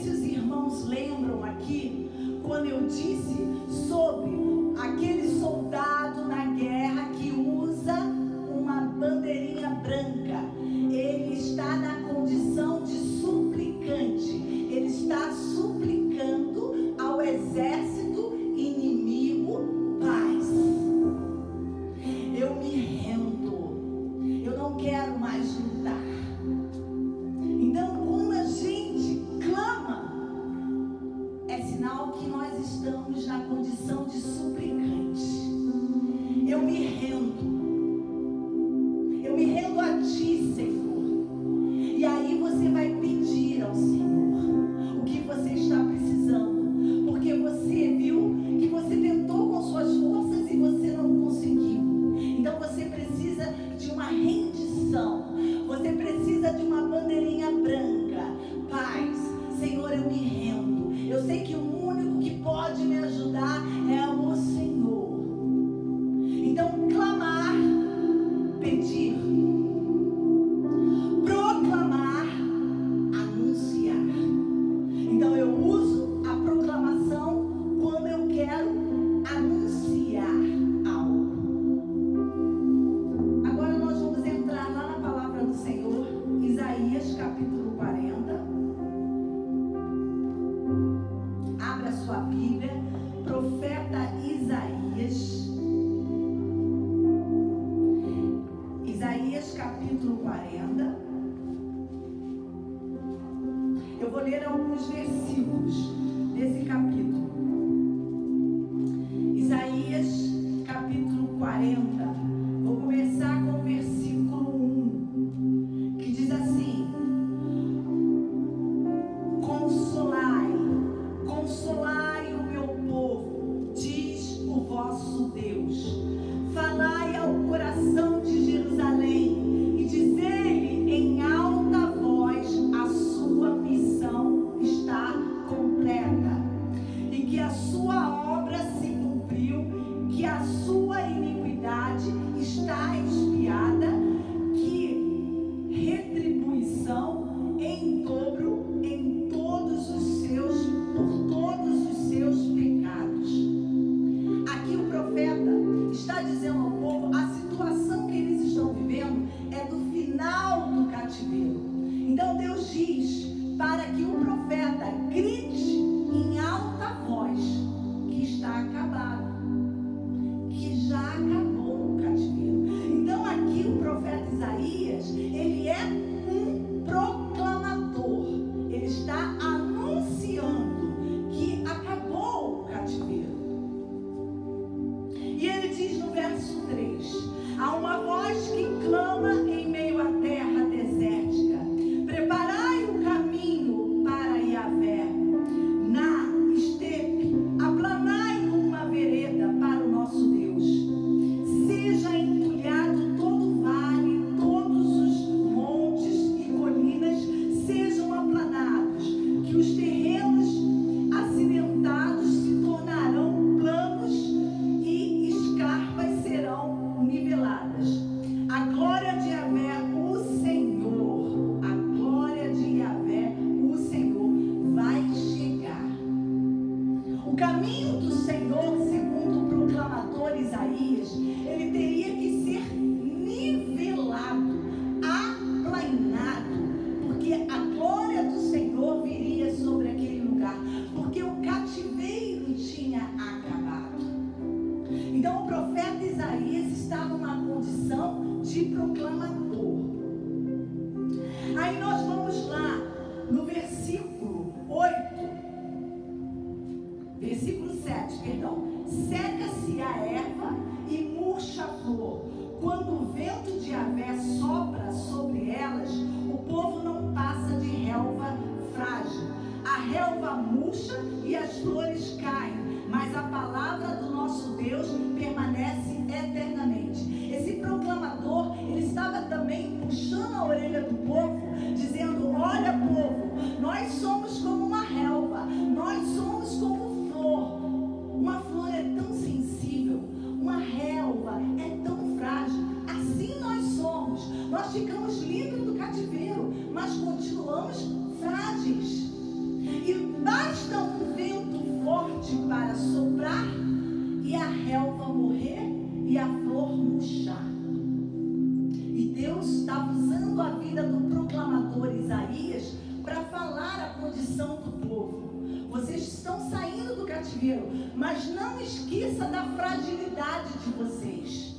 se os irmãos lembram aqui, quando eu disse sobre aquele soldado na guerra que usa uma bandeirinha branca. Ele está na condição de suplicante. Ele está suplicando ao exército inimigo paz. Eu me rendo. Eu não quero mais lutar. Então, quando a gente clama, é sinal que nós estamos na condição de suplicante. Eu me rendo. Eu me rendo a Ti, Senhor. E aí você vai pedir ao Senhor o que você está precisando. Porque você viu que você tentou com suas forças e você não conseguiu. Então você precisa de uma rendição. Você precisa de uma bandeirinha branca. Paz, Senhor, eu me rendo. Eu sei que o único que pode me ajudar é o Senhor. Então, clamar, pedir, proclamar, anunciar. Então, eu uso a proclamação quando eu quero anunciar algo. Agora nós vamos entrar lá na palavra do Senhor, Isaías capítulo 40. Abra sua Bíblia, profeta Isaías. Isaías capítulo 40. Eu vou ler alguns versículos desse capítulo. Isaías capítulo 40. Vou começar com o versículo 1, que diz assim: Consolai o meu povo, diz o vosso Deus. Falai ao coração de Jerusalém e dizei-lhe em alta voz: a sua missão está completa, e que a sua obra se cumpriu, que a sua iniquidade está expiada, que retribuição em dobro em todos os seus, por todos os seus pecados. Aqui o profeta está dizendo ao povo, a situação que eles estão vivendo é do final do cativeiro. Então Deus diz para que o profeta grite em alta voz que está acabado, que já acabou o cativeiro. Então aqui o profeta Isaías, ele é um proclamador. Ele está anunciando que acabou o cativeiro. E ele diz no verso 3: há uma voz que clama em meio à terra desértica: preparai o caminho para Yahvé. Na estepe, aplanai uma vereda para o nosso Deus. Seja entulhado todo o vale, todos os montes e colinas sejam aplanados, que os terrenos acidentados se tornarão planos e escarpas serão niveladas. A glória de Yahvé, o Senhor, a glória de Yahvé, o Senhor, vai chegar. O caminho do Senhor, segundo o proclamador Isaías, ele teria que ser nivelado, aplanado, porque a glória do Senhor viria sobre aquele lugar, porque o cativeiro tinha acabado. Então o profeta Isaías está numa condição de proclamador. Aí nós vamos lá no versículo 7, perdão. Seca-se a erva e murcha a flor. Quando o vento de Yahvé sopra sobre elas, o povo não passa de relva frágil. A relva murcha e as flores caem, mas a palavra do nosso Deus permanece eternamente. Esse proclamador, ele estava também puxando a orelha do povo, dizendo: olha, povo, nós somos como uma relva, nós somos como flor. Uma flor é tão sensível, uma relva é tão frágil. Assim nós somos. Nós ficamos livres do cativeiro, mas continuamos frágeis. E basta um vento forte para soprar e a relva morrer e a flor murchar. E Deus estava usando a vida do proclamador Isaías para falar a condição do povo. Vocês estão saindo do cativeiro, mas não esqueça da fragilidade de vocês.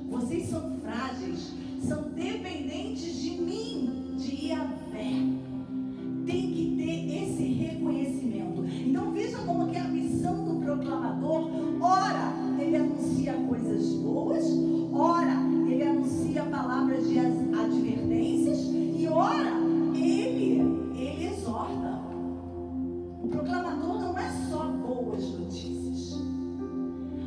Vocês são frágeis, são dependentes de mim, de Yahvé. Tem que ter esse reconhecimento. Então veja como que é a missão do proclamador. Ora, ele anuncia coisas boas, ora, ele anuncia palavras de advertências, e ora, ele exorta. O proclamador não é só boas notícias.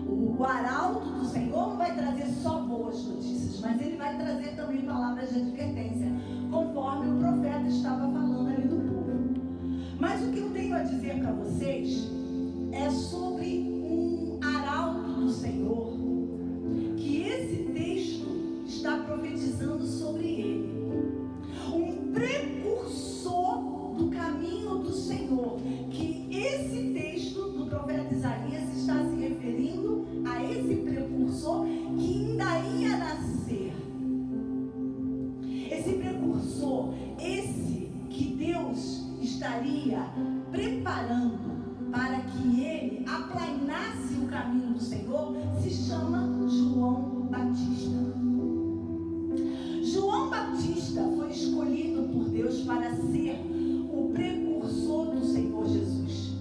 O arauto do Senhor não vai trazer só boas notícias, mas ele vai trazer também palavras de advertência, conforme o profeta estava falando ali do povo. Mas o que eu tenho a dizer para vocês é sobre um arauto do Senhor, que esse texto está profetizando sobre ele. Um precursor do caminho do Senhor, que esse texto do profeta Isaías está se referindo a esse precursor que ainda ia nascer. Esse precursor, esse que Deus estaria preparando para que ele aplanasse o caminho do Senhor, se chama João Batista. João Batista foi escolhido por Deus para ser o precursor do Senhor Jesus.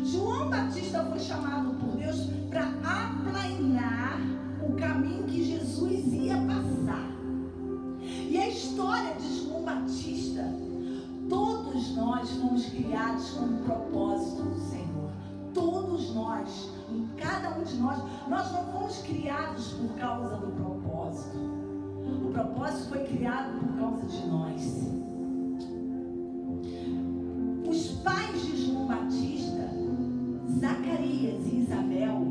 João Batista foi chamado por Deus para aplanar o caminho que Jesus ia passar. E a história de João Batista, todos nós fomos criados com um propósito do Senhor. Todos nós, cada um de nós não fomos criados por causa do propósito. O propósito foi criado por causa de nós. Os pais de João Batista, Zacarias e Isabel,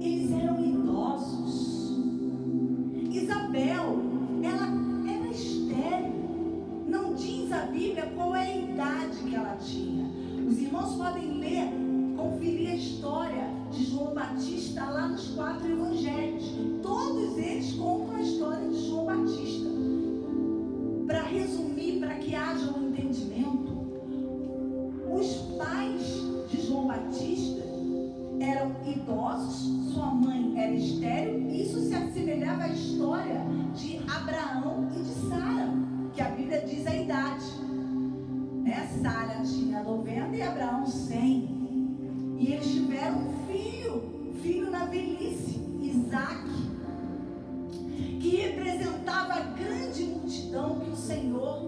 eles eram idosos. Isabel, ela era estéril. Não diz a Bíblia qual é a idade que ela tinha. Os irmãos podem ler, conferir a história de João Batista lá nos 4 evangelhos. Todos eles contam a história de João Batista. Para resumir, para que haja um entendimento, os pais de João Batista eram idosos, sua mãe era estéril. Isso se assemelhava à história de Abraão e de Sara, que a Bíblia diz a idade. Sara tinha 90 e Abraão 100. E eles tiveram um filho na velhice, Isaac, que representava a grande multidão que o Senhor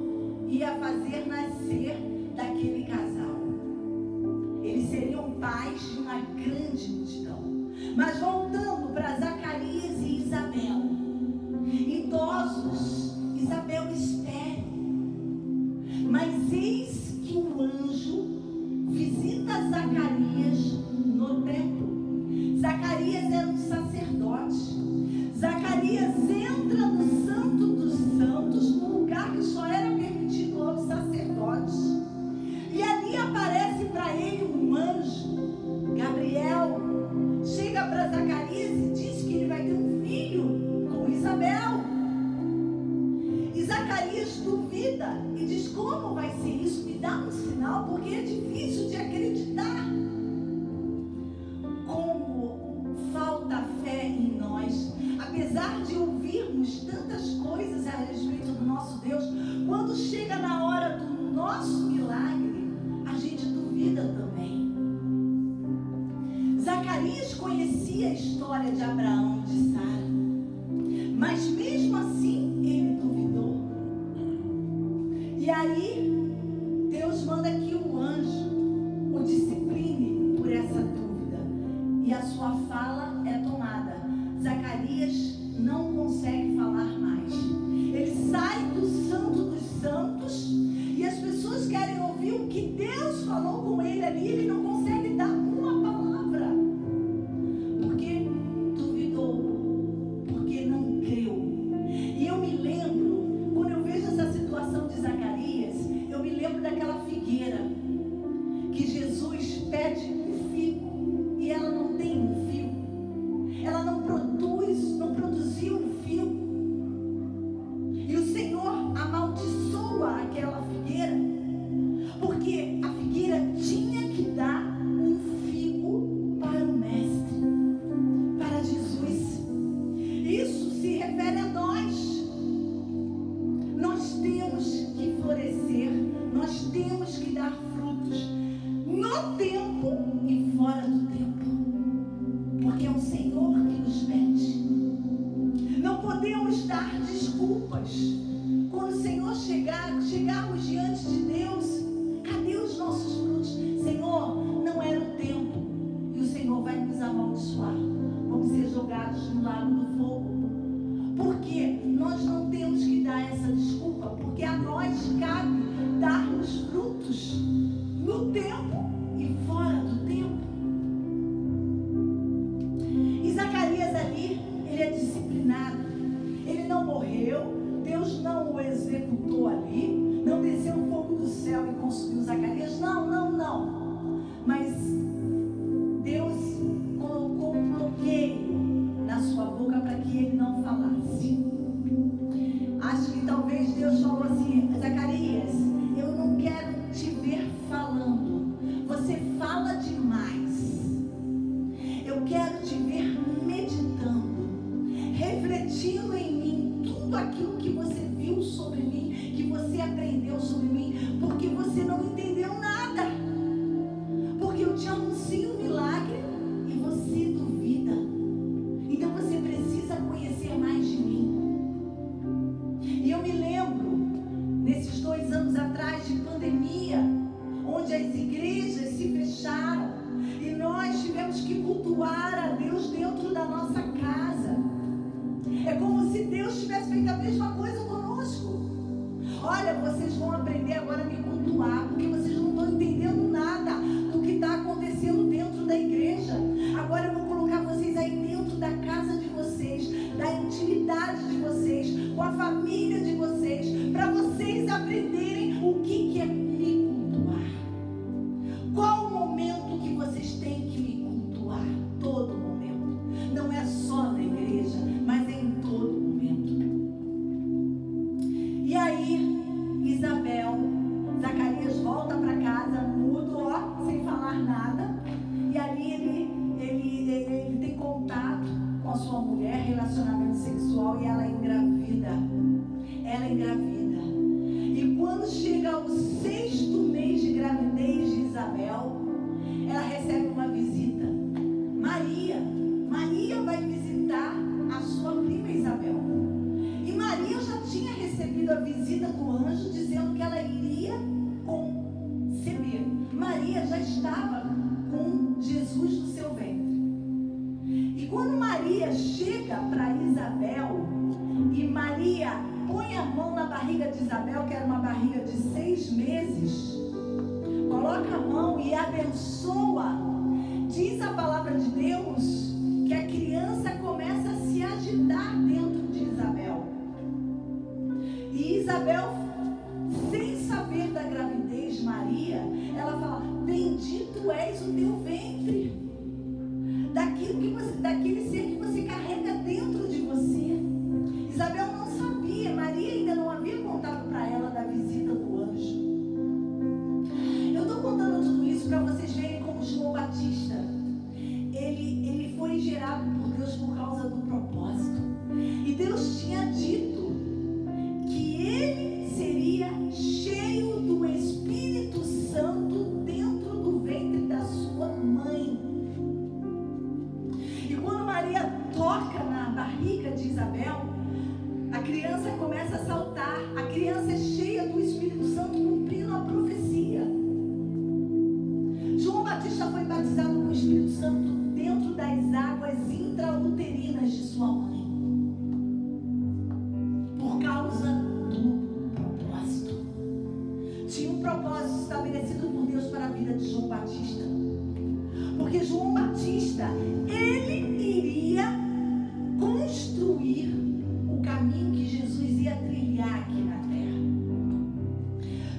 ia fazer nascer daquele casal. Eles seriam pais de uma grande multidão. Mas voltando para Zacarias e Isabel, idosos, Isabel estéril. Mas eis que o anjo visita Zacarias no templo. Zacarias era um sacerdote. Zacarias entra no Santo dos Santos, num lugar que só era permitido aos sacerdotes. E ali aparece para ele um anjo, Gabriel. Chega para Zacarias e diz que ele vai ter um filho com Isabel. E Zacarias duvida e diz: como vai ser isso? Me dá um sinal, porque é difícil de acreditar. Como falta fé em nós, apesar de ouvirmos tantas coisas a respeito do nosso Deus, quando chega na hora do nosso milagre, a gente duvida também. Zacarias conhecia a história de Abraão e de Sara, mas mesmo assim ele duvidou. E aí Deus manda que o anjo o discipline por essa dúvida, e a sua fala é tomada. Zacarias não consegue falar mais. Ele sai do Santo dos Santos e as pessoas querem ouvir o que Deus falou com ele ali. Ele não consegue dar uma palavra, porque duvidou, porque não creu. E eu me lembro, quando eu vejo essa situação de Zacarias, Jesus pede um figo e ela não tem um figo. Ela não produziu um figo. E o Senhor amaldiçoa aquela figueira, porque a figueira tinha que dar um figo para o Mestre, para Jesus. Isso se refere a nós. Nós temos que florescer, nós temos que dar frutos no tempo e fora do tempo, porque é o Senhor que nos pede. Não podemos dar desculpas. Quando o Senhor chegarmos diante de Deus, cadê os nossos frutos? Senhor, não era o tempo. E o Senhor vai nos amaldiçoar. Vamos ser jogados no lago do fogo. Porque nós não temos que dar essa desculpa, porque a nós cabe darmos frutos no tempo e fora do tempo. E Zacarias ali, ele é disciplinado. Ele não morreu, Deus não o executou ali, não desceu um fogo do céu e consumiu Zacarias. Não. Mas Deus colocou um bloqueio na sua boca para que ele não falasse. Acho que talvez Deus falou assim: Zacarias, eu não quero te ver falando. Você fala demais. Eu quero te ver meditando, refletindo em mim tudo aquilo que você viu sobre mim, que você aprendeu sobre mim, porque você não entendeu nada. Porque eu te anuncio um milagre e você duvida. Então você precisa conhecer mais de mim. E eu me lembro, nesses 2 anos atrás de pandemia, onde as igrejas se fecharam e nós tivemos que cultuar a Deus dentro da nossa casa. É como se Deus tivesse feito a mesma coisa conosco. Olha, vocês vão aprender agora a me cultuar, porque vocês não estão entendendo nada do que está acontecendo dentro da igreja. Agora eu vou colocar vocês aí dentro da casa de vocês, da intimidade de vocês, com a família de vocês, para vocês aprenderem o que é me cultuar. Qual o momento que vocês têm que me cultuar? Todo momento. Não é só na igreja, mas é em todo momento. E aí, Zacarias volta para casa, mudo, sem falar nada. E ali ele tem contato com a sua mulher, relacionamento sexual, e ela engravida. E quando chega ao 6º mês de gravidez de Isabel, ela recebe uma visita. Maria vai visitar a sua prima Isabel. E Maria já tinha recebido a visita do anjo dizendo que ela iria conceber. Maria já estava com Jesus no seu ventre. E quando Maria chega para Isabel, e Maria põe a mão na barriga de Isabel, que era uma barriga de 6 meses, coloca a mão e abençoa, diz a palavra de Deus que a criança começa a se agitar dentro de Isabel. E Isabel, sem saber da gravidez de Maria, ela fala: bendito és o teu ventre, daquele ser que você carrega dentro de você. Isabel não sabia, Maria ainda não havia contado para ela da visita do anjo. Eu estou contando tudo isso para vocês verem como João Batista, ele foi gerado por Deus por causa do propósito. E Deus tinha dito que ele seria cheio do Espírito Santo dentro do ventre da sua mãe. E quando Maria toca na barriga de Isabel, a criança começa a saltar. A criança é cheia do Espírito Santo, cumprindo a profecia. João Batista foi batizado com o Espírito Santo dentro das águas intrauterinas de sua mãe, por causa do propósito. Tinha um propósito estabelecido por Deus para a vida de João Batista, porque João Batista, ele iria construir o caminho que Jesus ia trilhar aqui na terra.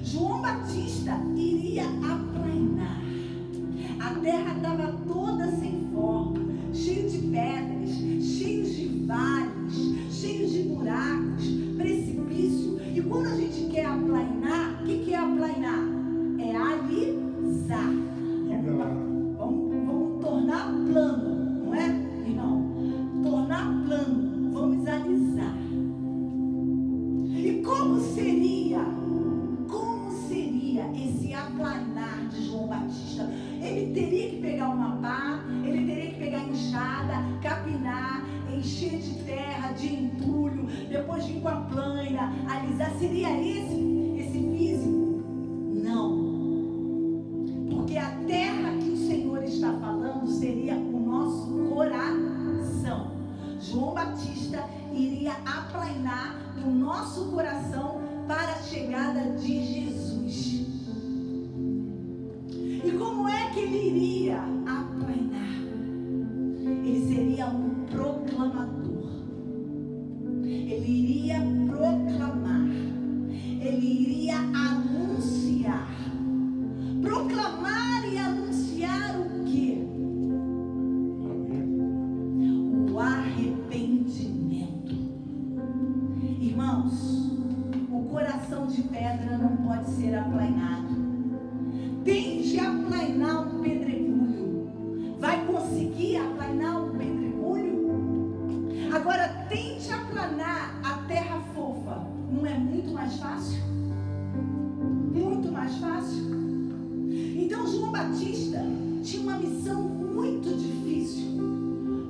João Batista iria aplainar. depois vir com a plana, alisar. Seria esse físico? Não. Porque a terra que o Senhor está falando seria o nosso coração. João Batista iria aplainar o nosso coração para a chegada de Jesus. E como é que ele iria aplainar? Ele seria um proclamador. Ele iria proclamar. Ele iria anunciar. Proclamar e anunciar o quê? O arrependimento. Irmãos, o coração de pedra não pode ser aplainado. Tente aplainar um pedregulho. Vai conseguir aplainar um pedregulho? Agora tente aplanar a terra fofa. Não é muito mais fácil? Muito mais fácil? Então João Batista tinha uma missão muito difícil,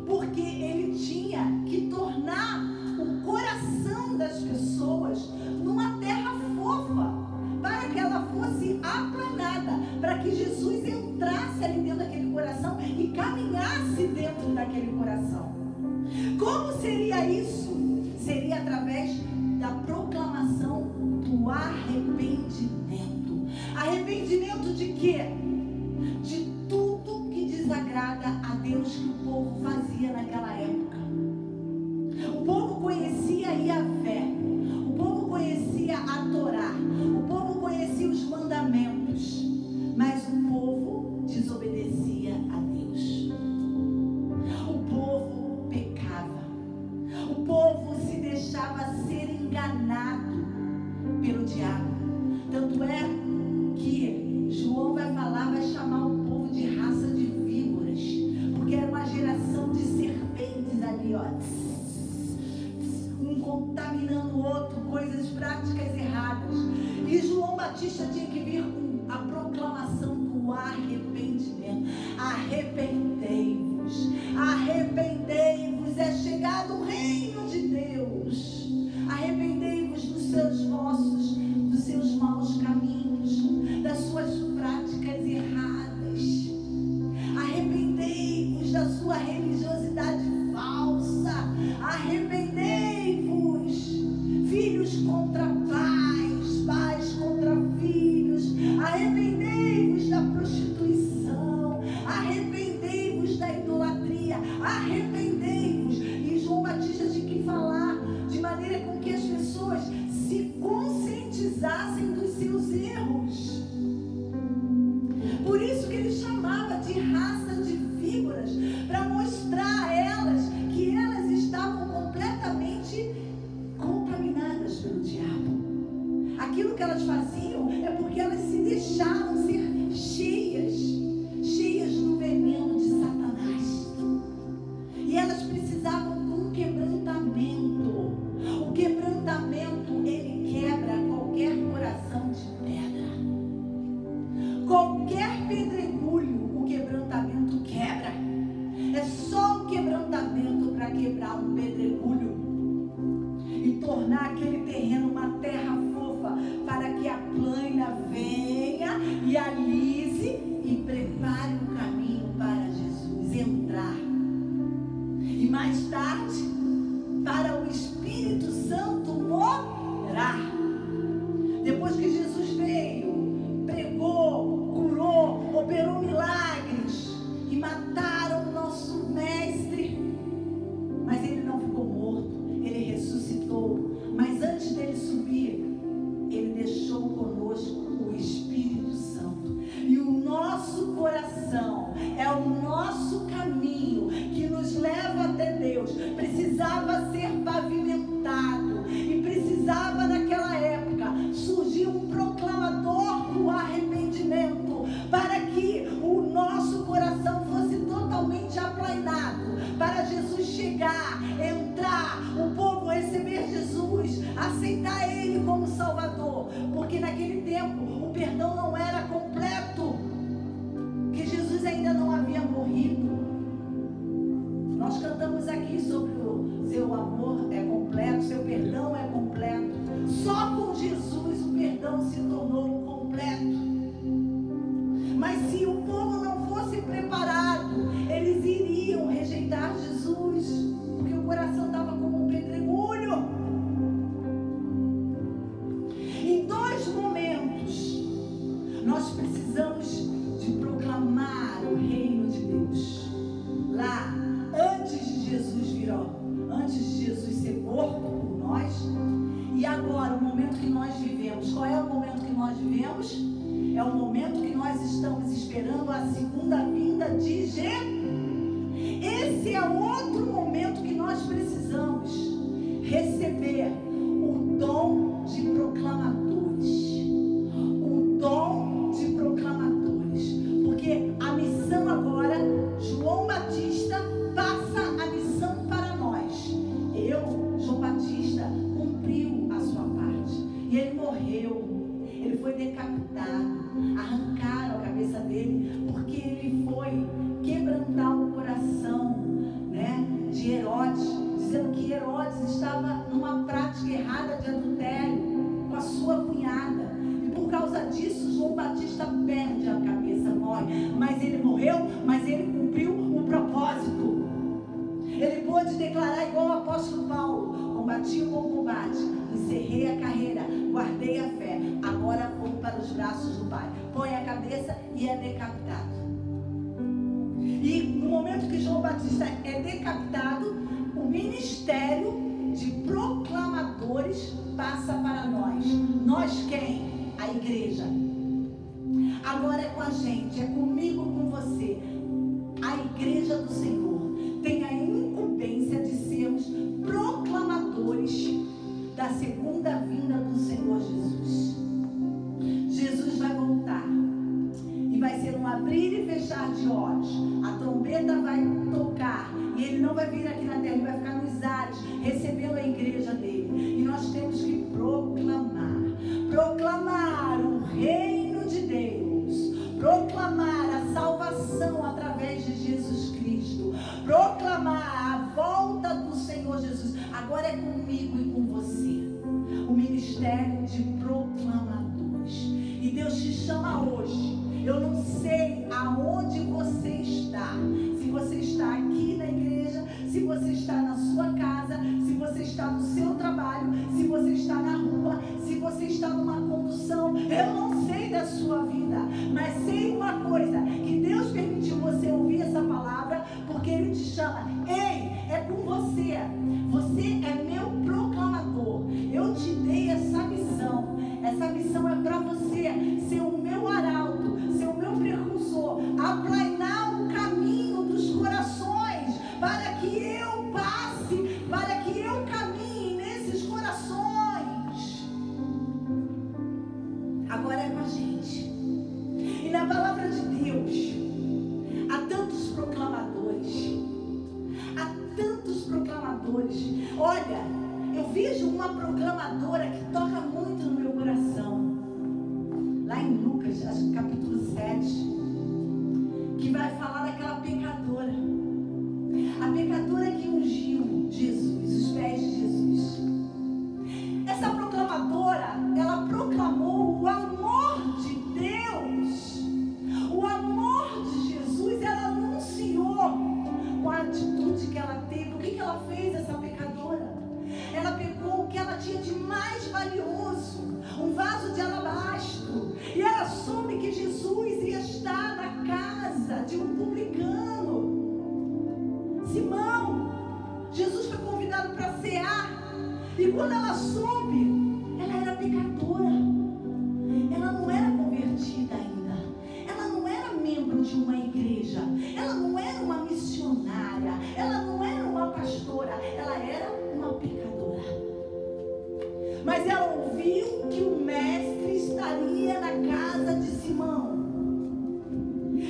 porque ele tinha que tornar o coração das pessoas numa terra fofa, para que ela fosse aplanada, para que Jesus entrasse ali dentro daquele coração e caminhasse dentro daquele coração. Como seria isso? Seria através da proclamação do arrependimento. Arrependimento de quê? De tudo que desagrada a Deus que o povo fazia naquela época. O povo conhecia Yahvé, o povo conhecia a Torá, o povo conhecia os mandamentos, mas o povo desobedecia a Deus. O povo pecava, o povo se deixava ser enganado pelo diabo. Tanto é que João vai falar, vai chamar o povo de raça de víboras, porque era uma geração de serpentes ali, ó, um contaminando o outro, coisas, práticas erradas. E João Batista tinha que vir com a proclamação do arrependimento. Arrependei-vos, arrependei-vos, é chegado o reino de Deus. Arrependei-vos dos seus maus caminhos, das suas práticas erradas. Arrependei-vos da sua religiosidade falsa. Arrependei-vos, filhos contra pais, pais contra filhos. Arrependei-vos da prostituição. Arrependei-vos da idolatria. Arrependei-vos. E João Batista tinha que falar de maneira com que as pessoas se conscientizassem dos seus erros. Por isso que ele chamava de raça de víboras, para mostrar a elas que elas estavam completamente contaminadas pelo diabo. Aquilo que elas faziam é porque elas se deixaram ser cheias do veneno de Satanás. E elas precisavam de um quebrantamento. O quebrantamento, ele quebra qualquer coração de pedra. Qualquer pedregulho, o quebrantamento quebra. É só um quebrantamento para quebrar um pedregulho e tornar aquele terreno uma terra fofa, para que a plana venha e alise e prepare o caminho para Jesus entrar. E mais tarde, para o Espírito Santo morar. Depois que Jesus veio, pregou, curou, operou milagres e mataram o nosso mestre, mas ele não ficou morto, ele ressuscitou. Mas antes dele subir, ele deixou conosco o Espírito Santo. E o nosso coração é o nosso caminho que nos leva até Deus. Precisava ser pavimentado, e precisava naquela época surgir um proclamador do arrependimento, para que o nosso coração fosse totalmente aplainado, para Jesus chegar, entrar, o povo receber Jesus, aceitar Ele como Salvador, porque naquele tempo o perdão não era completo, que Jesus ainda não havia morrido. Nós cantamos aqui sobre o seu amor é completo, seu perdão esperando a segunda vinda de Jesus. Esse é outro momento que nós precisamos receber o dom de proclamadores. O dom de proclamadores. Porque a missão agora, João Batista passa a missão para nós. João Batista, cumpriu a sua parte. E ele morreu. Ele foi decapitado. Arrancaram a cabeça dele porque ele foi quebrantar o coração, né, de Herodes, dizendo que Herodes estava numa prática errada de adultério com a sua cunhada. E por causa disso, João Batista perde a cabeça, morre. Mas ele morreu, mas ele cumpriu o propósito. Ele pôde declarar igual o apóstolo Paulo: combati o bom combate, encerrei a carreira, guardei a fé, agora vou para os braços do Pai. Põe a cabeça e é decapitado. E no momento que João Batista é decapitado, o ministério de proclamadores passa para nós. Nós quem? A igreja. Agora é com a gente, é comigo, com você. A igreja do Senhor tem a incumbência de sermos proclamadores da segunda vinda do Senhor Jesus. Jesus vai voltar e vai ser um abrir e fechar de olhos. A trombeta vai tocar e ele não vai vir aqui na terra, ele vai ficar nos ares recebendo a igreja dele. E nós temos que proclamar o reino de Deus, proclamar a salvação através de Jesus Cristo, proclamar a volta do Senhor Jesus. Agora é comigo e com você, o ministério de proclamadores. E Deus te chama hoje. Eu não sei aonde você está. Se você está aqui na igreja, se você está na sua casa, se você está no seu trabalho, se você está na rua, se você está numa condução. Eu não sei da sua vida, mas sei uma coisa, que Deus permitiu você ouvir essa palavra, porque Ele te chama. Ei, é com você. Você é meu proclamador. Eu te dei essa missão. Essa missão é para você ser o meu arauto, ser o meu precursor, aplainar o caminho dos corações, para que eu passe, para que eu caminhe nesses corações. Agora é com a gente. E na palavra de Deus, há tantos proclamadores. Há tantos proclamadores. Olha, eu vejo uma proclamadora que toca muito no meu coração. Lá em Lucas, acho que capítulo 7, que vai falar daquela pecadora. A pecadora que ungiu Jesus, os pés de Jesus. Essa proclamadora, ela proclamou o amor de Deus, o amor de Jesus. Ela anunciou com a atitude que ela teve. O que ela fez, essa pecadora? Ela pegou o que ela tinha de mais valioso, um vaso de alabastro, e ela soube que Jesus ia estar na casa de um publicano, Simão. Jesus foi convidado para cear, e quando ela soube, ela era pecadora, ela não era convertida ainda, ela não era membro de uma igreja, ela não era uma missionária, ela não era uma pastora, ela era uma pecadora. Mas ela ouviu que o mestre estaria na casa de Simão.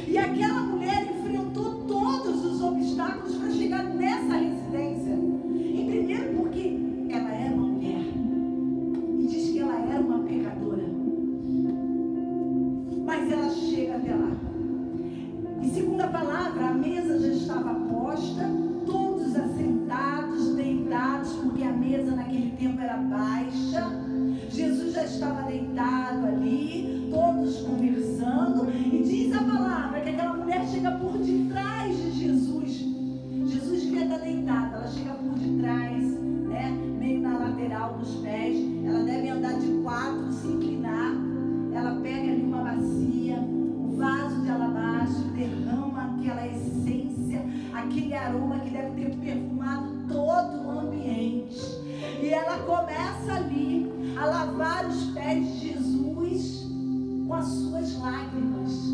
E aquela mulher enfrentou todos os obstáculos para chegar nessa residência. Em primeiro, porque ela era uma mulher. E diz que ela era uma pecadora. Mas ela chega até lá. E segundo a palavra, a mesa já estava posta, todos assentados, deitados, porque a mesa naquele tempo era baixa. Jesus já estava deitado ali, todos conversando, e diz a palavra que aquela mulher chega por detrás de Jesus. Jesus devia estar deitado, ela chega por detrás, né, meio na lateral dos pés. Ela deve andar de quatro, se inclinar. Ela pega ali uma bacia, um vaso de alabastro, derrama aquela essência, aquele aroma que deve ter perfumado todo o ambiente. E ela começa ali a lavar os pés de Jesus com as suas lágrimas.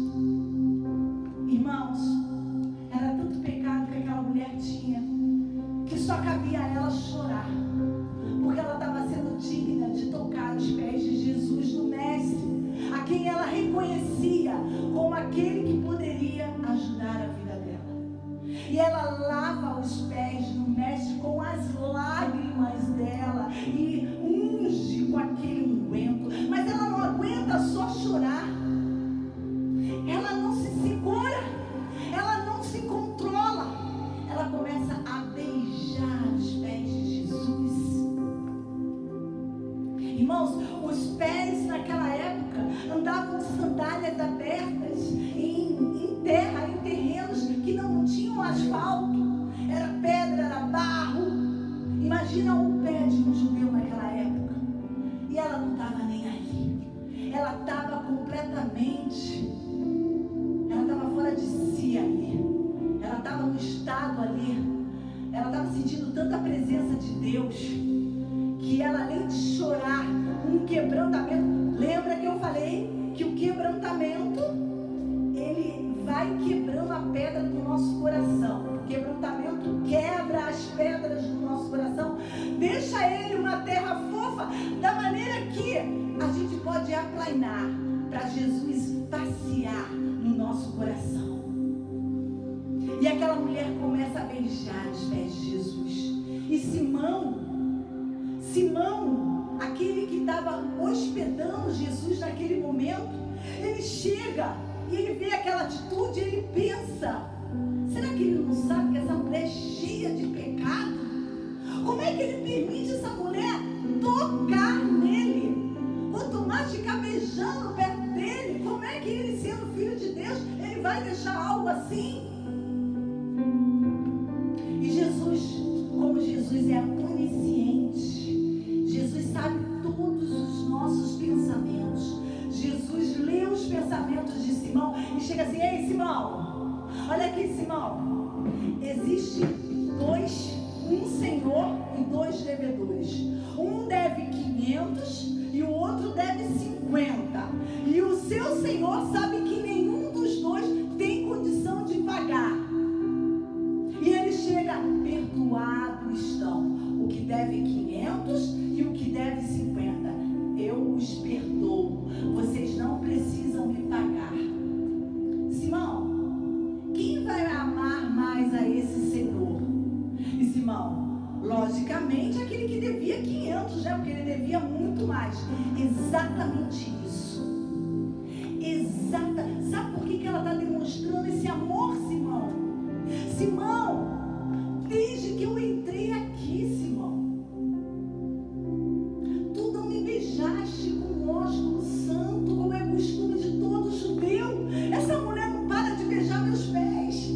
só cabia a ela chorar, porque ela estava sendo digna de tocar os pés de Jesus, do Mestre, a quem ela reconhecia como aquele que poderia ajudar a vida dela. E ela lava os pés do Mestre com as lágrimas dela e unge com aquele unguento. Mas ela não aguenta só chorar, ela não se segura, ela não se controla, ela começa a beijar os pés de Jesus. Irmãos, os pés naquela época andavam de sandálias abertas em terra, em terrenos que não tinham asfalto, era pedra, era barro. Imagina o pé de um judeu naquela época. E ela não estava nem aí, ela estava completamente, ela estava fora de si ali, ela estava no estado ali, ela estava sentindo tanta presença de Deus, que ela, além de chorar, um quebrantamento. Lembra que eu falei que o quebrantamento, ele vai quebrando a pedra do nosso coração. O quebrantamento quebra as pedras do nosso coração, deixa ele uma terra fofa, da maneira que a gente pode aplainar para Jesus passear no nosso coração. E aquela mulher começa a beijar os pés de Jesus. E Simão, aquele que estava hospedando Jesus naquele momento, ele chega e ele vê aquela atitude, ele pensa: será que ele não sabe que essa mulher é cheia de pecado? Como é que ele permite essa mulher tocar nele? Quanto mais ficar beijando perto dele, como é que ele, sendo filho de Deus, ele vai deixar algo assim? E Jesus, como Jesus é onisciente, Jesus sabe todos os nossos pensamentos. Jesus lê os pensamentos de Simão e chega assim: ei, Simão, olha aqui, Simão, existe um senhor e dois devedores. Um deve 500 e o outro deve 50. E o seu senhor sabe que nenhum dos dois tem condição de pagar. E ele chega: perdoados estão o que deve 500 e o que deve 50. Eu os perdoo, vocês não precisam me pagar. Simão, quem vai amar mais a esse senhor? E Simão, logicamente, aquele que devia 500, né? Porque ele devia muito mais. Exatamente isso. Sabe por que ela está demonstrando esse amor, Simão? Simão, desde que eu entrei aqui, Simão, tu não me beijaste com ósculo santo, como é costume de todo judeu. Essa mulher não para de beijar meus pés.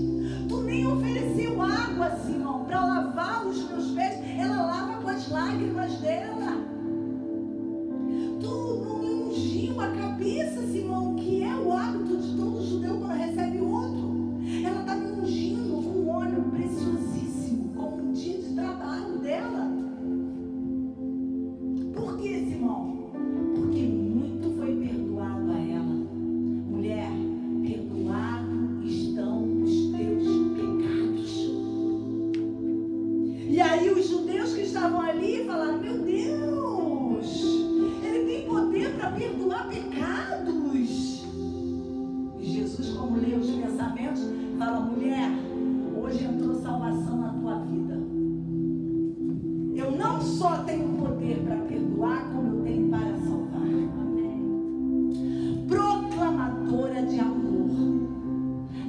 Tu nem ofereceu água, Simão, para lavar os meus pés. Ela lava com as lágrimas dela. Tu não me ungiu a cabeça, Simão, que é o hábito de todo judeu quando recebe outro. Ela está me ungindo com um óleo preciosíssimo, como um dia de trabalho dela. Por que, Simão? Porque muito foi perdoado a ela. Mulher, perdoado estão os teus pecados. E aí os judeus que estavam ali falaram: meu Deus, ele tem poder para perdoar pecados. E Jesus, como lê os pensamentos, fala: mulher, hoje entrou salvação na tua vida. Eu não só tenho poder para perdoar, como eu tenho para salvar. Amém. Proclamadora de amor.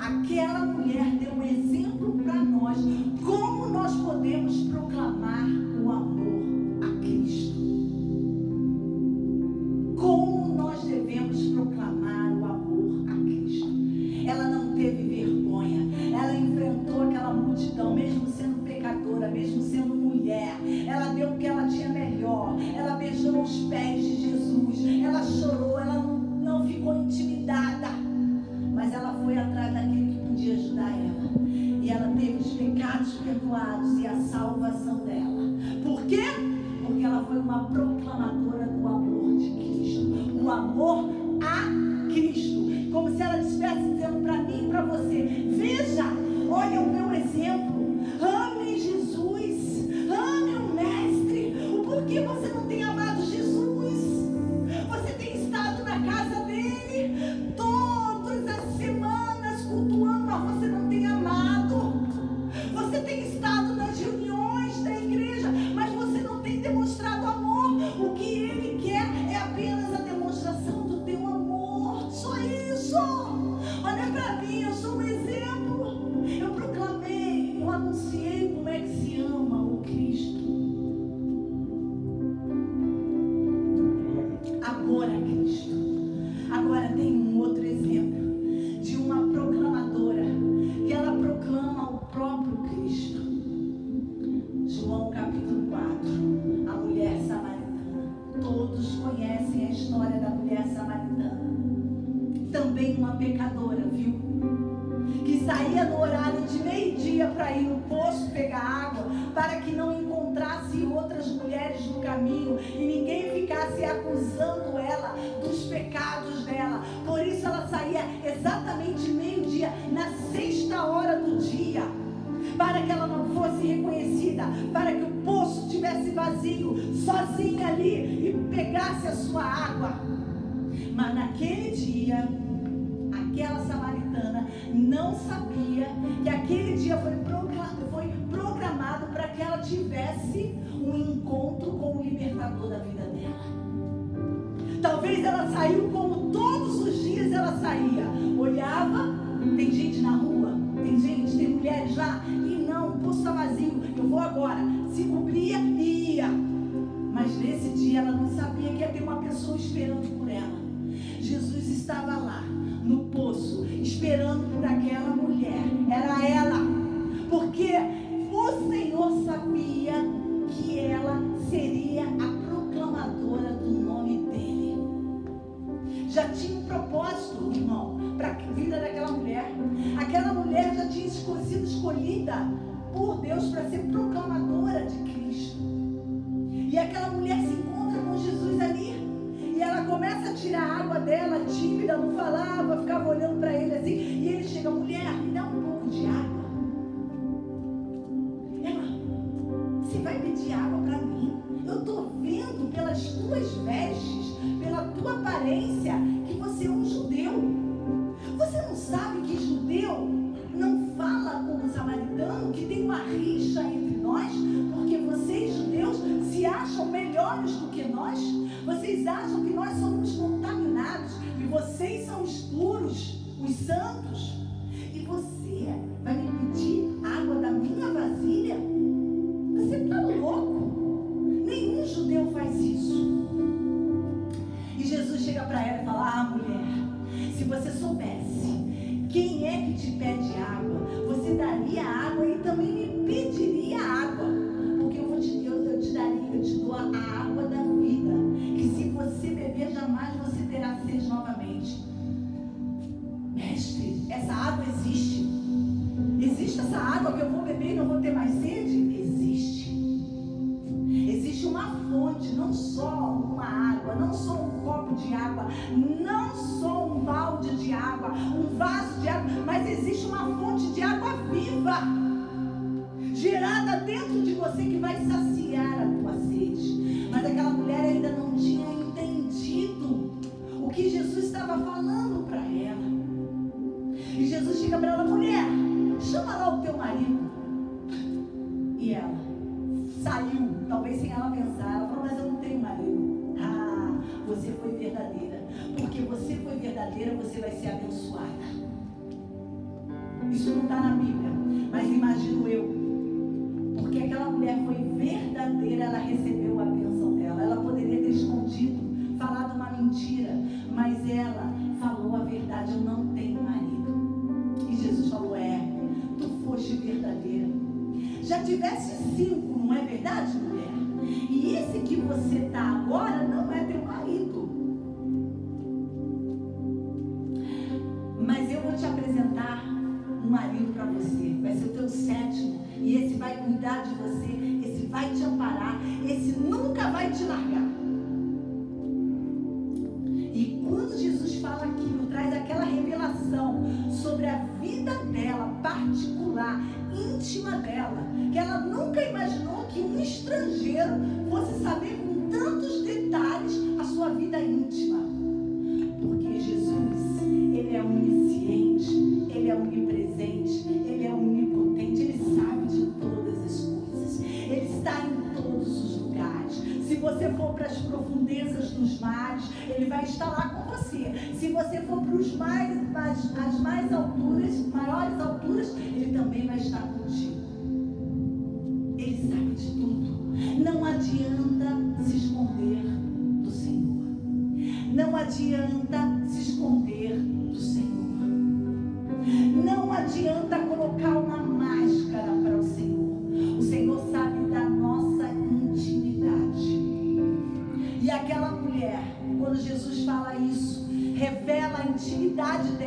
Aquela mulher deu um exemplo para nós, como nós podemos proclamar o amor a Cristo. Como nós devemos proclamar o amor a Cristo. Ela não teve vergonha, ela enfrentou aquela multidão, mesmo sendo pecadora, mesmo sendo mulher. Ela deu o que ela tinha melhor, ela beijou os pés de Jesus, ela chorou, ela não ficou intimidada, mas ela foi atrás daquele que podia ajudar ela. E ela teve os pecados perdoados e a salvação dela. Por quê? Porque ela foi uma proclamadora do amor de Cristo, o amor a Cristo. Como se ela estivesse dizendo para mim e para você: veja, olha o meu exemplo, ame Jesus, também uma pecadora, viu? Que saía no horário de meio-dia para ir no poço pegar água, para que não encontrasse outras mulheres no caminho e ninguém ficasse acusando ela dos pecados dela. Por isso ela saía exatamente meio-dia, na 6ª hora do dia, para que ela não fosse reconhecida, para que o poço estivesse vazio, sozinha ali, e pegasse a sua água. Mas naquele dia, aquela samaritana não sabia que aquele dia foi programado para que ela tivesse um encontro com o libertador da vida dela. Talvez ela saiu como todos os dias ela saía, olhava, tem gente na rua, tem mulheres lá, e não, o poço está vazio, eu vou agora, se cobria e ia. Mas nesse dia ela não sabia que ia ter uma pessoa esperando por ela. Jesus estava lá no poço, esperando por aquela mulher. Era ela, porque o Senhor sabia que ela seria a proclamadora do nome dele. Já tinha um propósito, irmão, para a vida daquela mulher. Aquela mulher já tinha sido escolhida por Deus para ser proclamadora de Cristo. E aquela mulher se encontra com Jesus ali. E ela começa a tirar a água dela, tímida, não falava, ficava olhando para ele assim. E ele chega: mulher, me dá um pouco de água. Ela: você vai pedir água para mim? Eu estou vendo pelas tuas vestes, pela tua aparência, que você é um judeu. Você não sabe que judeu não fala como samaritano, que tem uma rixa entre nós, porque vocês, judeus, se acham melhores do que nós? Vocês acham que nós somos contaminados e vocês são os puros, os santos? E você vai me pedir água da minha vasilha? Você está louco? Nenhum judeu faz isso. E Jesus chega para ela e fala: ah, mulher, se você soubesse quem é que te pede água, você daria água e também me pediria água, porque eu te dou a água da vida, que se você beber, jamais você terá sede novamente. Mestre, essa água existe? Existe essa água que eu vou beber e não vou ter mais sede? Existe. Existe uma fonte, não só uma água, não só um copo de água, não só um balde de água, um vaso de água, mas existe uma fonte de água viva, gerada dentro de você, que vai saciar a tua sede. Mas aquela mulher ainda não tinha entendido o que Jesus estava falando para ela. E Jesus chega para ela: mulher, chama lá o teu marido. E ela saiu, talvez sem ela pensar. Ela falou: mas eu não tenho marido. Ah, você foi verdadeira. Porque você foi verdadeira, você vai ser abençoada. Isso não está na Bíblia, mas imagino eu. Porque aquela mulher foi verdadeira, ela recebeu a bênção dela. Ela poderia ter escondido, falado uma mentira, mas ela falou a verdade: eu não tenho marido. E Jesus falou: tu foste verdadeira. Já tivesse 5, não é verdade, mulher? E esse que você está agora não é teu marido. Mas eu vou te apresentar um marido para você. Vai ser o teu 7º. E esse vai cuidar de você. Esse vai te amparar. Esse nunca vai te largar. E quando Jesus fala aquilo, traz aquela revelação sobre a vida dela, particular, íntima dela, que ela nunca imaginou que um estrangeiro fosse saber com tantos detalhes a sua vida íntima. Porque Jesus, ele é onisciente, ele é onipresente, ele é onipotente, ele sabe de todas as coisas, ele está em todos os lugares. Se você for para as profundezas dos mares, ele vai estar lá com você. Se você for para os as mais alturas, maiores alturas, ele também vai estar contigo. Ele sabe de tudo. Não adianta se esconder do Senhor. Não adianta se esconder do Senhor. Não adianta colocar uma máscara para o Senhor. O Senhor sabe da nossa intimidade. E aquela mulher, quando Jesus fala isso, revela a intimidade dela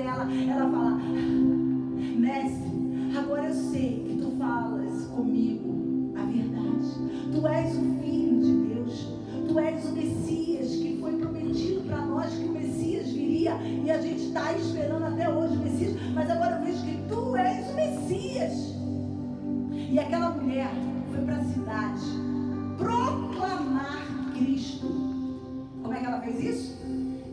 E aquela mulher foi para a cidade proclamar Cristo. Como é que ela fez isso?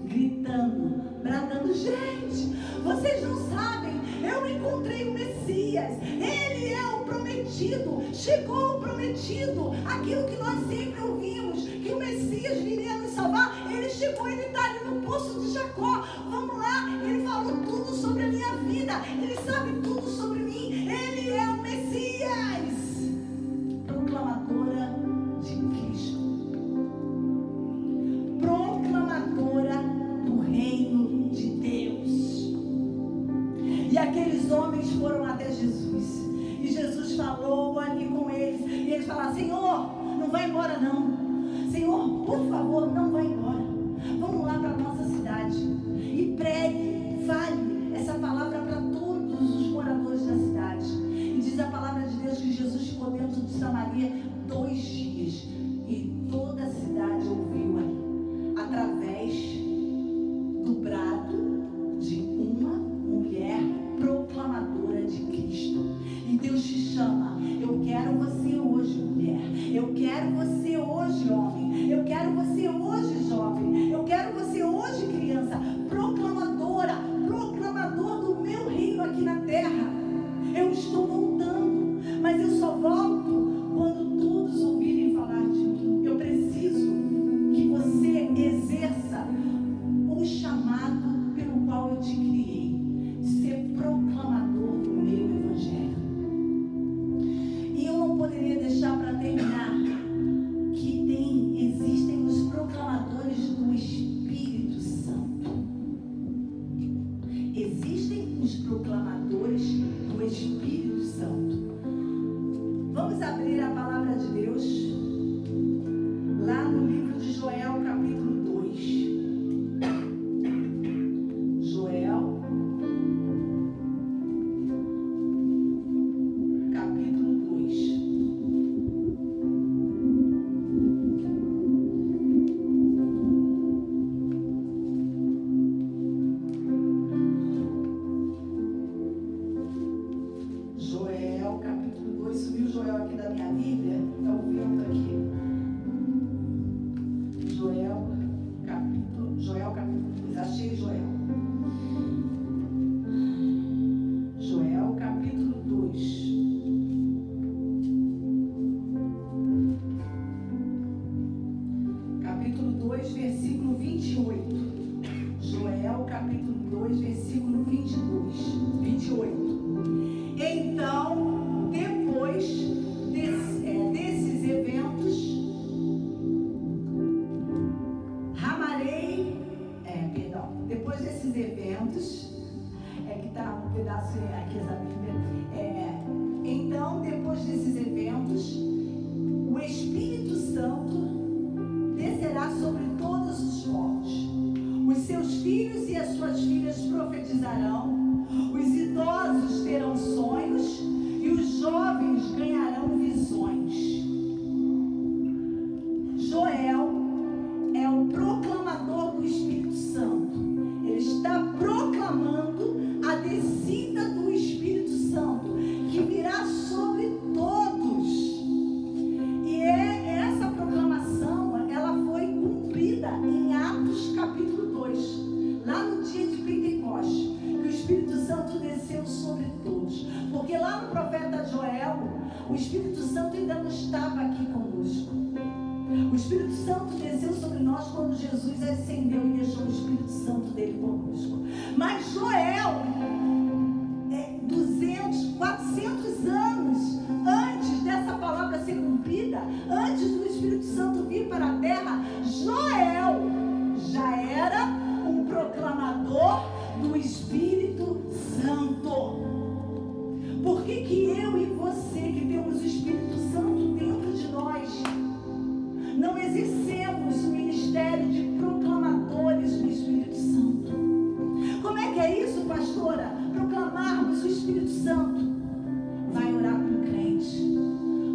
Gritando, bradando: gente, vocês não sabem, eu encontrei o Messias, ele é o prometido, chegou o prometido, aquilo que nós sempre ouvimos, que o Messias viria nos salvar, ele chegou, ele está ali no poço de Jacó, vamos lá, ele falou tudo sobre a minha vida, ele sabe tudo sobre mim, ele é o Messias. Proclamadora de Cristo, proclamadora do reino de Deus. E aqueles homens foram até Jesus, e Jesus falou ali com eles, e eles falaram: Senhor, não vai embora não, Senhor, por favor, não vai embora, vamos lá para a nossa cidade e pregue, fale essa palavra para todos os moradores da cidade. E diz a palavra de Deus que Jesus ficou dentro de Samaria 2 dias, e toda a cidade ouviu ali, através do brado de uma mulher proclamadora de Cristo. E Deus te chama: eu quero você hoje, mulher, eu quero você hoje, homem, eu quero você hoje, jovem, eu quero você hoje, criança, proclamadora, proclamador do meu reino aqui na terra. Eu estou voltando, mas eu só volto quando todos ouvirem falar de mim. Eu preciso que você exerça o chamado pelo qual eu te criei, ser proclamador do meu evangelho. E eu não poderia deixar para terminar que existem os proclamadores do Espírito Santo. Existem os proclamadores do Espírito Santo. Vamos abrir a palavra de Deus lá no livro de Joel, capítulo 2. Joel, capítulo 2. Joel, capítulo 2. Subiu Joel aqui da minha Bíblia? Está ouvindo aqui? Joel, capítulo 2. Achei Joel. Joel, capítulo 2. Capítulo 2, versículo 28. Joel, capítulo 2, versículo 28. Então, depois desses eventos, depois desses eventos, que está um pedaço aqui essa Bíblia, então, depois desses eventos, o Espírito Santo descerá sobre todos os povos. Os seus filhos e as suas filhas profetizarão, os idosos terão sonhos e os jovens ganharão visões. Joel é o proclamador do Espírito Santo. Ele está proclamando a descida do Espírito Santo, que virá sobre todos. E essa proclamação, ela foi cumprida em Atos capítulo 2, lá no dia de Pentecostes, que o Espírito Santo desceu sobre todos. Porque lá no profeta Joel, o Espírito Santo ainda não estava aqui conosco. O Espírito Santo desceu sobre nós quando Jesus ascendeu e deixou o Espírito Santo dele conosco. Mas Joel, 400 anos antes dessa palavra ser cumprida, antes do Espírito Santo vir para a terra, Joel já era um proclamador do Espírito Santo. Por que eu e você, que temos o Espírito Santo dentro de nós, não exercemos o ministério de proclamadores do Espírito Santo? Como é que é isso, pastora? Proclamarmos o Espírito Santo. Vai orar com o crente,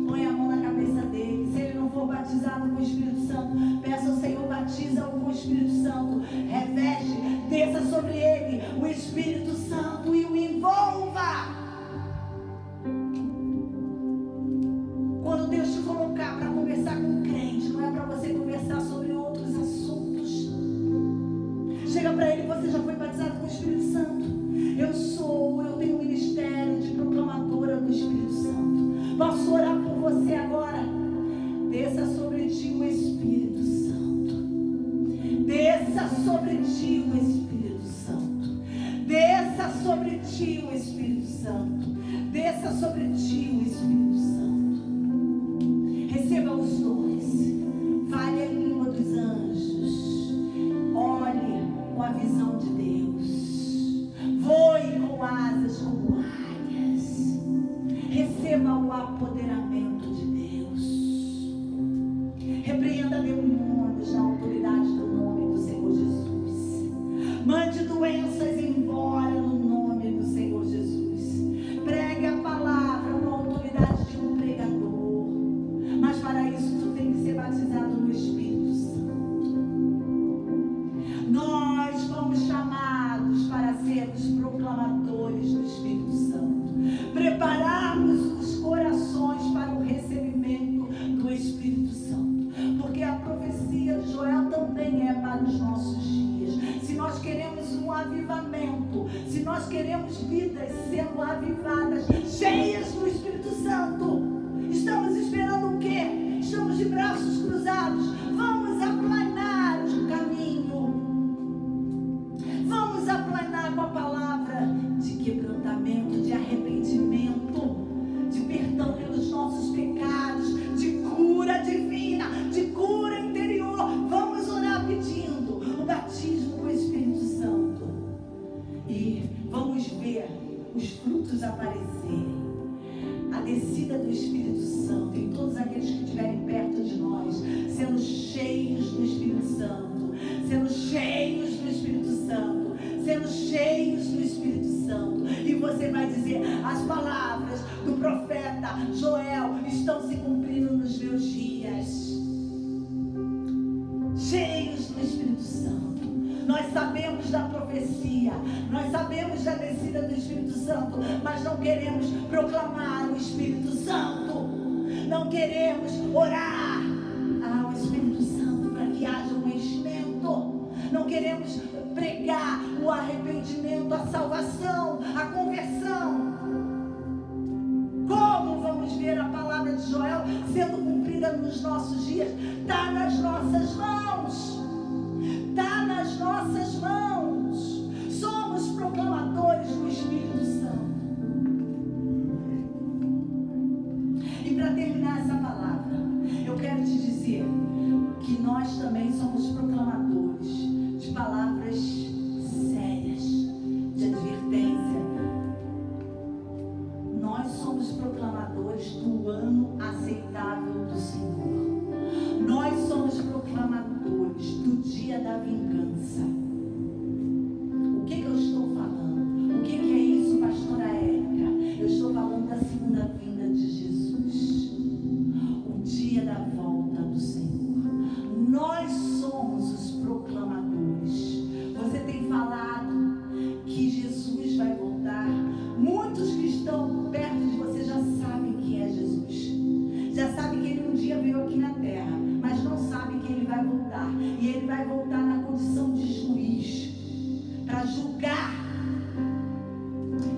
põe a mão na cabeça dele. Se ele não for batizado com o Espírito Santo, peça ao Senhor, batiza-o com o Espírito Santo, reveste, desça sobre ele o Espírito Santo e o envolva. Posso orar por você agora? Desça sobre ti o Espírito Santo. Desça sobre ti o Espírito Santo. Desça sobre ti o Espírito Santo. Desça sobre ti o Espírito Santo. Receba os dons. Fale a língua dos anjos. Olhe com a visão de Deus. Voe com asas como águias. Receba o apoderamento de Deus. Repreenda demônios na autoridade do nome do Senhor Jesus. Mande doenças embora no nome do Senhor Jesus. Pregue a palavra com a autoridade de um pregador. Mas para isso tu tem que ser batizado no Espírito Santo. Nós fomos chamados para sermos proclamadores do Espírito Santo. Prepararmos os corações para o recebimento do Espírito Santo. Porque a profecia de Joel também é para os nossos dias. Se nós queremos um avivamento, se nós queremos vidas sendo avivadas, cheias do Espírito Santo, estamos esperando o quê? Estamos de braços cruzados. Vamos aplanar o caminho. Vamos aplanar com a palavra de quebrantamento, de arrependimento, de perdão pelos nossos pecados, de cura divina, de cura interior. Vamos orar pedindo o batismo com o Espírito Santo. E vamos ver os frutos aparecerem. A descida do Espírito Santo em todos aqueles que estiverem perto de nós, sendo cheios do Espírito Santo, sendo cheios do Espírito Santo, sendo cheios do Espírito Santo. E você vai dizer: as palavras do profeta Joel estão se cumprindo nos meus dias. Cheios do Espírito Santo. Nós sabemos da profecia, nós sabemos da descida do Espírito Santo, mas não queremos proclamar o Espírito Santo. Não queremos orar ao Espírito Santo para que haja um enchimento. Não queremos pregar o arrependimento, a salvação, a conversão. Como vamos ver a palavra de Joel sendo cumprida nos nossos dias? Está nas nossas mãos. Está nas nossas mãos. Somos proclamadores do Espírito Santo. E para terminar essa palavra, eu quero te dizer que nós também somos proclamadores de palavras sérias, de advertência. Nós somos proclamadores do ano aceitável do Senhor. Nós somos proclamadores do dia da vingança. O que eu estou falando? O que é isso, pastora Érica? Eu estou falando da segunda vinda de Jesus. O dia da volta do Senhor. Nós somos os proclamadores. Você tem falado que Jesus vai voltar. Muitos que estão perto de você já sabem quem é Jesus. Já sabem que ele um dia veio aqui na terra, mas não sabem que ele vai voltar. E ele vai voltar na condição de juiz, para julgar.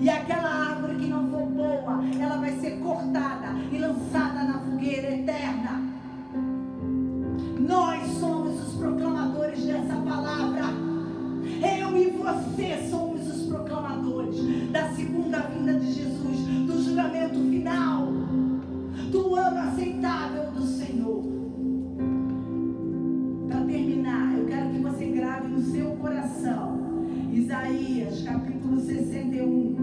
E aquela árvore que não for boa, ela vai ser cortada e lançada na fogueira eterna. Nós somos os proclamadores dessa palavra. Eu e você somos os proclamadores da segunda vinda de Jesus, do julgamento final, do ano aceitável do Senhor. Para terminar, eu quero que você grave no seu coração Isaías capítulo 61.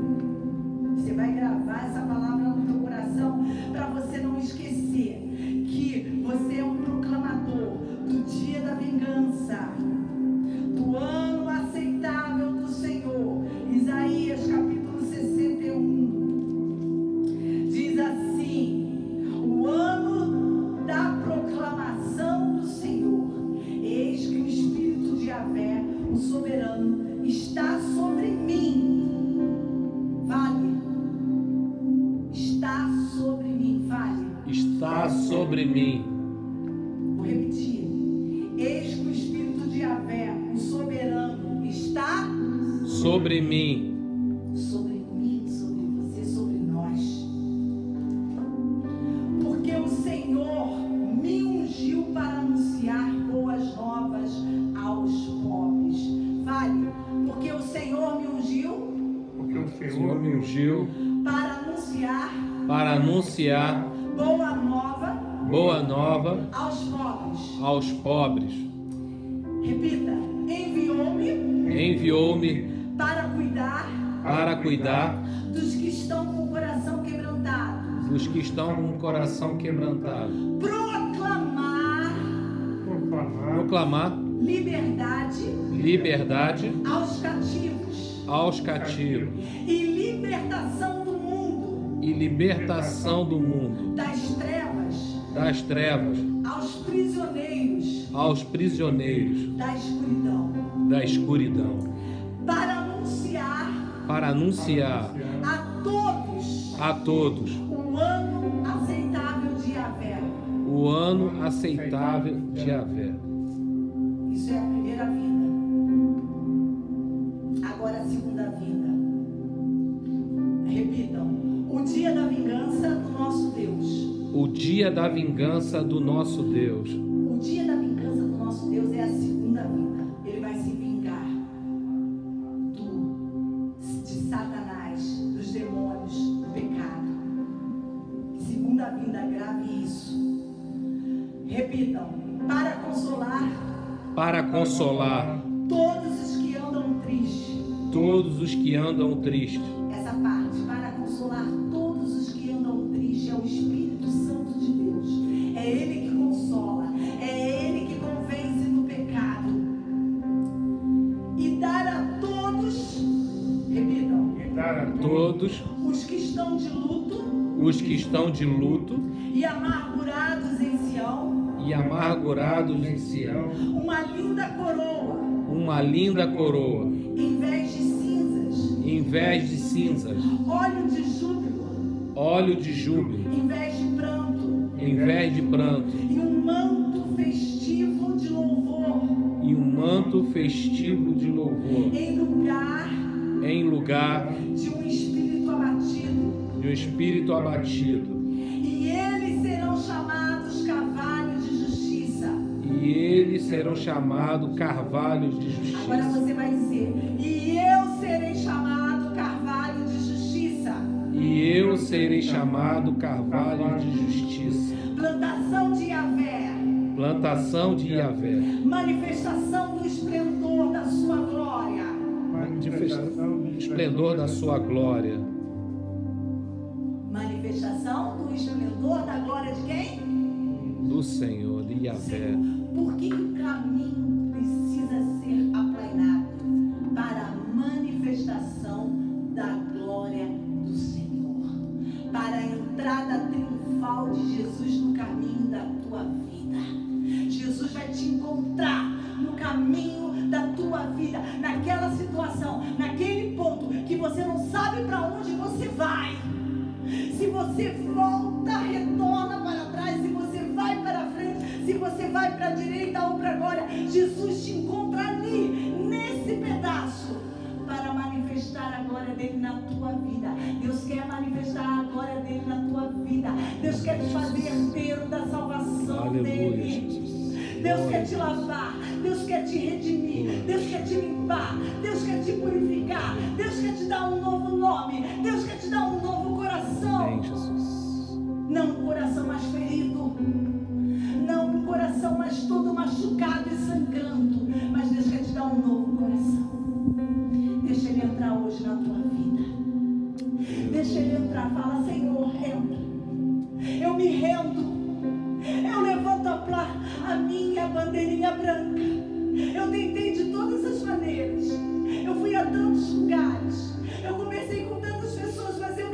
Você vai gravar essa palavra no teu coração para você não esquecer que você é um proclamador do dia da vingança, do ano aceitável do Senhor. Isaías capítulo 61 diz assim: o ano da proclamação do Senhor. Eis que o Espírito de Yahvé, o soberano, está sobre mim. Vale. Está sobre mim. Vale. Está sobre mim. Vou repetir. Eis que o Espírito de Yahvé, o soberano, está sobre mim. Sobre mim, sobre você, sobre nós. surgiu para anunciar boa nova aos pobres. Repita: Enviou-me para cuidar dos que estão com o coração quebrantado. Proclamar liberdade aos cativos e libertação do mundo das trevas aos prisioneiros da escuridão, para anunciar a todos o ano aceitável de Yahvé. Isso é a primeira vinda. Agora a segunda vinda. Repitam: o dia da vingança do nosso Deus. O dia da vingança do nosso Deus. O dia da vingança do nosso Deus é a segunda vinda. Ele vai se vingar de Satanás, dos demônios, do pecado. Segunda vinda, grave isso. Repitam: para consolar todos os que andam tristes. Essa parte, para consolar todos os que andam tristes, é o Espírito Santo de Deus. É Ele que consola, é Ele que convence do pecado. E dar a todos, repitam, todos os que estão de luto, e amargurados em Sião, uma linda coroa, em vez de cinzas, óleo de júbilo, em vez de pranto, e um manto festivo de louvor, em lugar de um espírito abatido. E eles serão chamados carvalhos de justiça. Agora você vai dizer: e eu serei chamado carvalho de justiça. Plantação de Yahvé. Manifestação do esplendor da sua glória. Esplendor da sua glória. Manifestação do esplendor da glória de quem? Do Senhor, de Yahvé. Por que o caminho precisa ser aplainado? Para a manifestação da glória do Senhor. Para a entrada triunfal de Jesus no caminho da tua vida. Jesus vai te encontrar no caminho da tua vida, naquela situação, naquele ponto que você não sabe para onde você vai. Se você volta, retorna para trás, se você vai para frente, se você vai para a direita ou para agora, Jesus te encontra ali, nesse pedaço, para manifestar a glória dele na tua vida. Deus quer manifestar a glória dele na tua vida. Deus quer te fazer herdeiro da salvação dele. Deus quer te lavar, Deus quer te redimir, Deus quer te limpar, Deus quer te purificar, Deus quer te dar um novo nome, Deus quer te dar um novo coração. Amém, Jesus. Não um coração mais ferido, não um coração mais todo machucado e sangrando, mas Deus quer te dar um novo coração. Deixa Ele entrar hoje na tua vida. Deixa Ele entrar, fala: Senhor, entra. Eu me rendo. Eu levanto a minha bandeirinha branca. Eu tentei de todas as maneiras. Eu fui a tantos lugares. Eu conversei com tantas pessoas, mas eu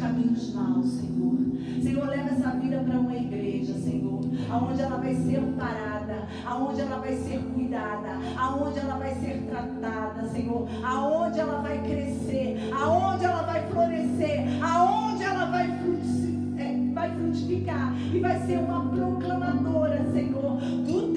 caminhos maus, Senhor. Senhor, leva essa vida para uma igreja, Senhor, aonde ela vai ser amparada, aonde ela vai ser cuidada, aonde ela vai ser tratada, Senhor, aonde ela vai crescer, aonde ela vai florescer, aonde ela vai frutificar e vai ser uma proclamadora, Senhor, do